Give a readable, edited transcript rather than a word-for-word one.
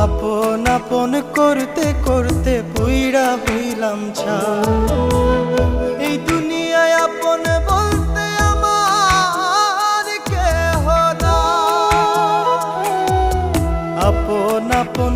আপন আপন করতে করতে পুইরা হইলাম ছাই। এই দুনিয়ায় আপন বলতে আমার কেহ নাই। আপন আপন